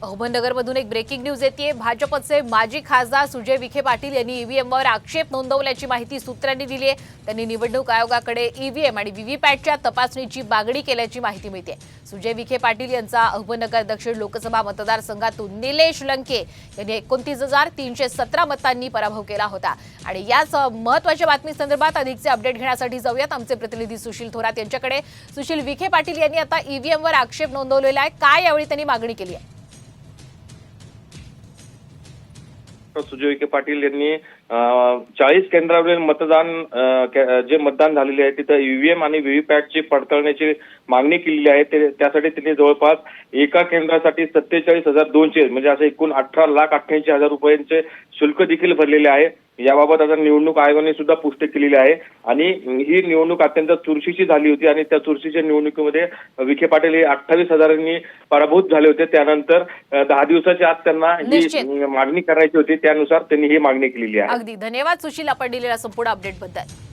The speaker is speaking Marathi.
अहमदनगरमधून एक ब्रेकिंग न्यूज येते। भाजपचे माजी खासदार सुजय विखे पाटील यांनी ईव्हीएमवर आक्षेप नोंदवल्याची माहिती सूत्रांनी दिली आहे। त्यांनी निवडणूक आयोगाकडे ईव्हीएम आणि व्हीव्हीपॅटच्या तपासणीची मागणी केल्याची माहिती मिळते। सुजय विखे पाटील यांचा अहमदनगर दक्षिण लोकसभा मतदारसंघातून निलेश लंके यांनी 29,317 मतांनी पराभव केला होता। आणि याच महत्त्वाच्या बातमी संदर्भात अधिकचे अपडेट घेण्यासाठी जाऊयात आमचे प्रतिनिधी सुशील थोरात यांच्याकडे। सुशील, विखे पाटील यांनी आता ईव्हीएमवर आक्षेप नोंदवलेला आहे, काय यावेळी त्यांनी मागणी केली आहे? सुजय विखे पाटील यांनी 40 केंद्रावरील जे मतदान झालेले आहे तिथे ईव्हीएम आणि व्हीव्हीपॅटची पडताळण्याची मागणी केलेली आहे। त्यासाठी त्यांनी जवळपास एका केंद्रासाठी 47,200 म्हणजे असं एकूण 18,88,000 रुपयांचे शुल्क देखील भरलेले आहे। याबाबत आता निवडणूक आयोगाने सुद्धा पुष्टी केलेली आहे आणि ही निवडणूक अत्यंत चुरशीची झाली होती आणि त्या चुरशीच्या निवडणुकीमध्ये विखे पाटील हे 28,000 पराभूत झाले होते। त्यानंतर 10 दिवसाच्या आत त्यांना ही मागणी करायची होती, त्यानुसार त्यांनी ही मागणी केलेली आहे। अगदी धन्यवाद सुशील, आपण दिलेल्या संपूर्ण अपडेट बद्दल।